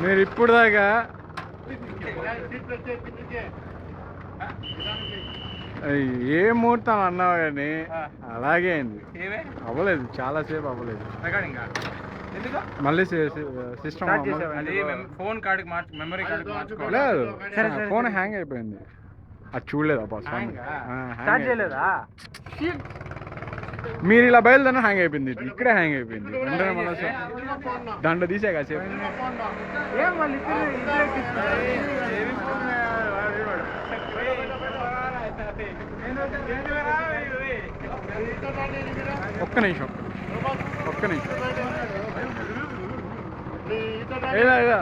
మీరు ఇప్పుడు దాకా ఏ ముహూర్తం అన్నావు కానీ అలాగే అయింది. అవ్వలేదు, చాలాసేపు అవ్వలేదు. మళ్ళీ system phone card memory card లేదు, ఫోన్ హ్యాంగ్ అయిపోయింది. అది చూడలేదు అబ్బా, స్టార్ట్ చేయలేదా? మీరు ఇలా బయలుదేరిన హ్యాంగ్ అయిపోయింది, ఇక్కడే హ్యాంగ్ అయిపోయింది. వెంటనే మళ్ళీ దాంట్లో తీసే కాసేపు ఒక్క నిమిషం ఏదా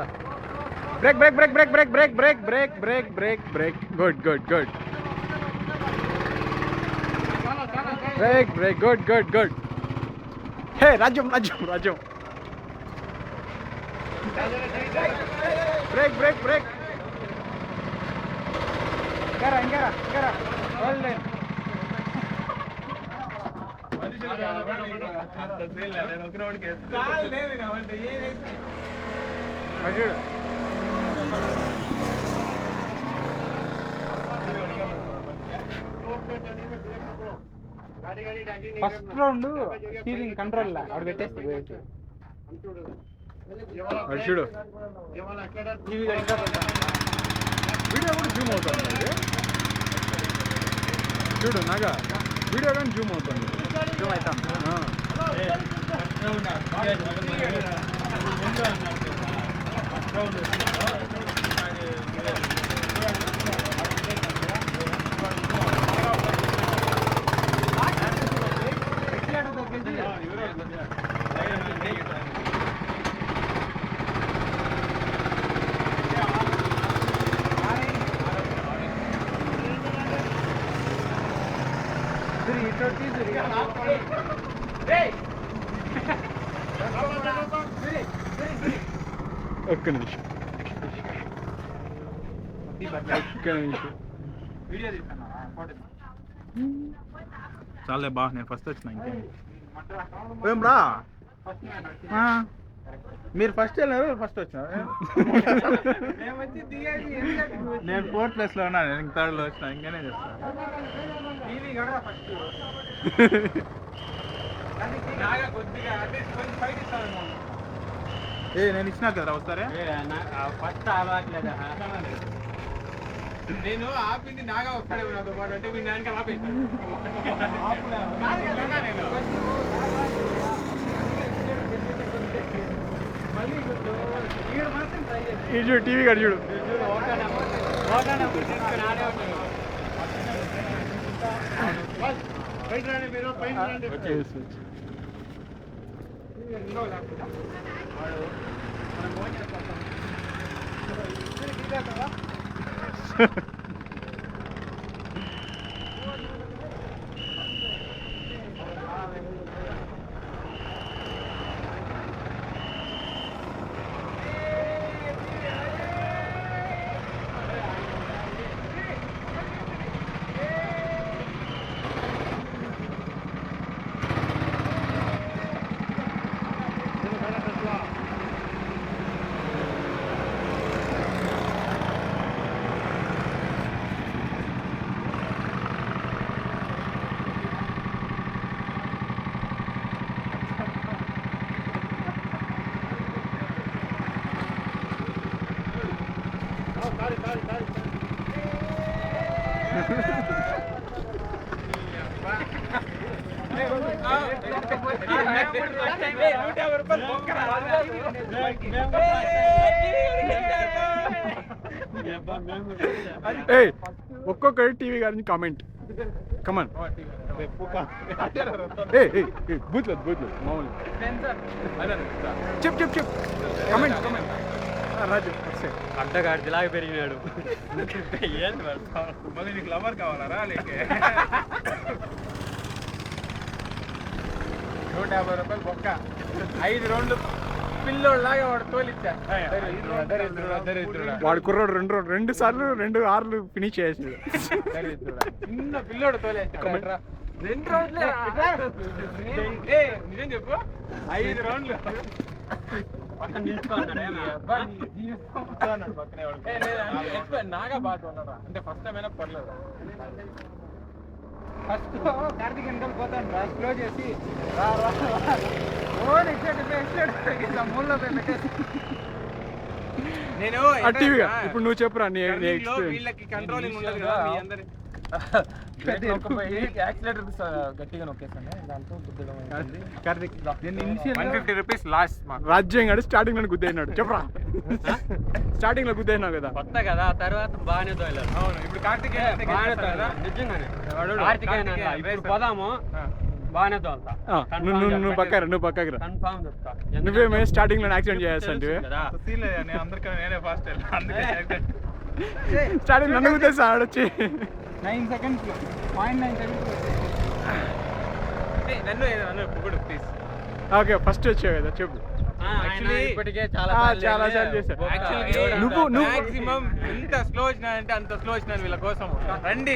break break break break break break break break break break break good good good break break good good good. హే రాజ్యం రాజ్యం రాజ్యం బ్రేక్ బ్రేక్ బ్రేక్ ఇంకారా ఫస్ట్ రౌండ్ స్టీరింగ్ కంట్రోల్ అక్కడ పెట్టేస్తే చూడు వీడియో కూడా జూమ్ అవుతుంది. చూడు నాగా వీడియో కానీ జూమ్ అవుతుంది. జూమ్ అవుతాం. ఒక్క నిమిషం చాలే బా, నేను ఫస్ట్ వచ్చిన. ఇంకేం ఏం రా, మీరు ఫస్ట్ వెళ్ళారు, ఫస్ట్ వచ్చినారు. నేను 4th place లో ఉన్నా, నేను 3rd లో వచ్చిన. ఇంకేనే చేస్తాను. నేను ఇచ్చినా కదా వస్తారే. ఫస్ట్ అలవాట్లేదా? నేను ఆపింది నాగా వస్తాడే నాతో పాటు అంటే మీ నాన్నకి ఆపేసాను. చూడు టీవీ కాదు చూడు. ఒక్కొక్కరు టీవీ గారి కామెంట్ కమన్ బూత్ మామూలు చెప్ కమెంట్ రాజు ఒకసారి. అడ్డగాడిలాగా పెరిగినాడు. ఏంది మళ్ళీ నీకు లవర్ కావాలరా లేకే 150 రూపాయలు బొక్క 5 రౌండ్లు పిల్లోళ్ళలాగా వాడు తోలిచ్చా. వాడు కుర్రోడు 2 సార్లు 2 ఆర్లు ఫినిష్ చేసాడు. చిన్న పిల్లోడు తోలేస్తాడు. 2 రౌండ్లే నిజం చెప్పు 5 రౌండ్లు పక్కన నిల్చుకున్నాడు. నాగా బాగా ఉన్నారా అంటే ఫస్ట్ టైం అయినా పర్లేదు. ఫస్ట్ కార్తీక్ వెనకాల పోతాను రా స్లో చేసి మూలలో నేను ఇప్పుడు నువ్వు చెప్పురా వీళ్ళకి కంట్రోలింగ్ ఉండదు కదా మీ అందరి యాక్సిలేటర్ గట్టిగా నొక్కేసాను దాంతో కార్తీక్ 150 రూపీస్ లాస్ట్ రాజ్యం గారు స్టార్టింగ్ లో గుద్దైనాడు చెప్పరా. స్టార్టింగ్ లో గుద్దైనావు కదా కొత్త కదా తర్వాత బాగానే తోలాడు. అవును ఇప్పుడు కార్తీక్ బాగానే తోలాడు నిజంగానే. ఇప్పుడు పోదాము బాగానే తోలుతా. నువ్వు పక్కకి రా. కన్ఫామ్ చెప్తా. నువ్వేమే స్టార్టింగ్ లో యాక్సిడెంట్ చేయాల్సి కదా అందరికన్నా నేనే ఫాస్ట్ అందుకే స్టార్టింగ్ నన్ను గుద్దేసా ఆడొచ్చి 9 seconds 0.9 seconds నన్ను పొగుడు ప్లీజ్. ఓకే ఫస్ట్ వచ్చావు కదా చెప్పు. ఇప్పటికే చాలా చాలా సార్లు చేశాను. నువ్వు మాక్సిమం ఎంత స్లో వచ్చినాడంటే అంత స్లో వచ్చినాను వీళ్ళ కోసం.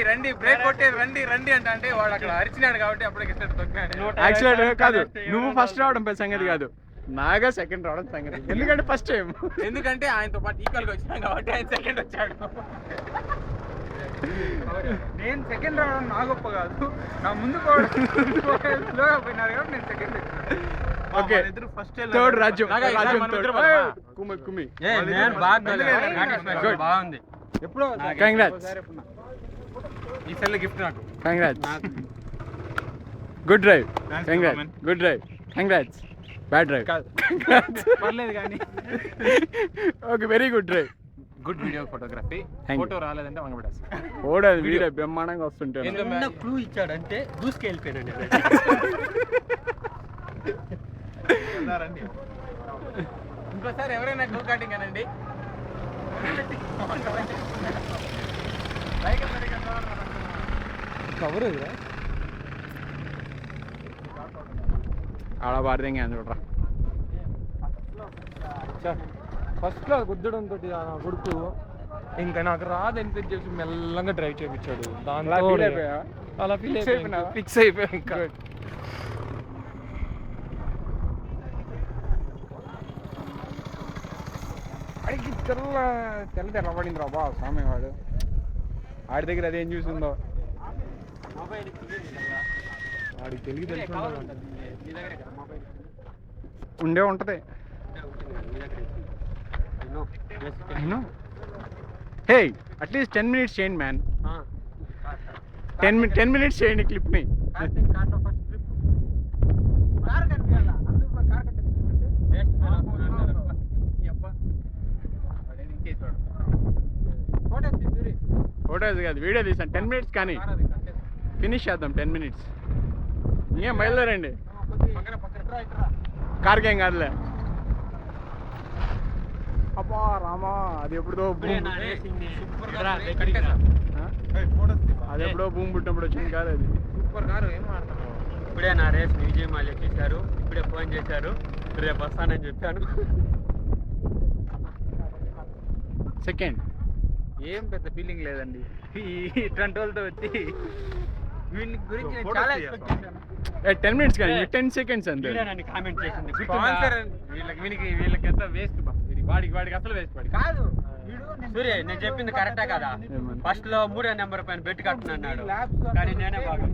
రండి బ్రేక్ కొట్టేది రండి అంటే వాడు అక్కడ అరిచినాడు కాబట్టి అప్పటికి తొక్కినాడు. యాక్చువల్లీ కాదు నువ్వు ఫస్ట్ రావడం పెద్ద సంగతి కాదు, నాగా సెకండ్ రావడం సంగతి. ఎందుకంటే ఫస్ట్ టైం ఎందుకంటే ఆయనతో పాటు ఈక్వల్ గా వచ్చినాం కాబట్టి ఆయన సెకండ్ వచ్చాడు. నేను సెకండ్ రావడం నా గొప్ప కాదు, నా ముందు స్లోగా పోయినారు కాబట్టి నేను సెకండ్. ఓకే ఫస్ట్ థర్డ్ రాజ్యం కుమి బాగుంది. ఎప్పుడో కంగ్రాట్స్ ఈ సెల్ గిఫ్ట్ నాకు. Congrats good drive. Congrats good drive. Congrats bad drive. పర్లేదు కానీ okay very good drive. Good video photography. Photo రాలేదంటే వంగబడేస్తా. ఓడా వీడియో బ్రహ్మాండంగా వస్తుంటాను. చిన్న క్లూ ఇచ్చాడంటే దూసుకెళ్ళిపోయినాను. ఇంకోసారి ఎవరైనా క్లూ కటింగ్ అనండి. కవర్ ఆడ బారదేంగా చూడరా. ఫస్ట్ లో గుద్దడం తోటి గుర్తు ఇంకా నాకు రాదని చెప్పి మెల్లగా డ్రైవ్ చేయించాడు. దాంట్లో అలా ఫిక్స్ అయిపోయా. ఇంకా అడిగి తెల్లబడింది రా బా స్వామి వాడు. ఆడి దగ్గర అదేం చూసిందో వాడికి తెలివి తెలిసి ఉండే ఉంటది. హే అట్లీస్ట్ 10 minutes చేయండి మ్యాన్. 10 minutes చేయండి క్లిప్ని. ఫోటోస్ కాదు వీడియో తీసాను. 10 minutes కానీ ఫినిష్ చేద్దాం. 10 minutes ఇంకేం బయలుదేరండి. కార్కి ఏం కాదులే. అబ్బా రామా అది ఎప్పుడో భూమి పుట్టినప్పుడు వచ్చింది కాదు అది. Super car. ఏం మాట్లాడుతున్నావు? ఇప్పుడే నా రేస్ విజయ్ మాల్ ఎక్కేశారు. ఇప్పుడే ఫోన్ చేశారు, రేపు వస్తానని చెప్పాను. సెకండ్ ఏం పెద్ద ఫీలింగ్ లేదండి ఇట్లాంటి వాళ్ళతో వచ్చి వీళ్ళ గురించి నేను చాలా ఎక్స్పెక్ట్ చేశాను. 10 minutes కానీ 10 seconds అంతే. నన్ను కామెంట్ చేసింది స్పాన్సర్ వీళ్ళకి ఎంత వేస్ట్ వాడికి అసలు వేస్ట్ కాదు. సూర్య నేను చెప్పింది కరెక్టా కదా? ఫస్ట్ లో 3 నెంబర్ పైన బెట్ కట్టున్నాడు కానీ నేనే బాగా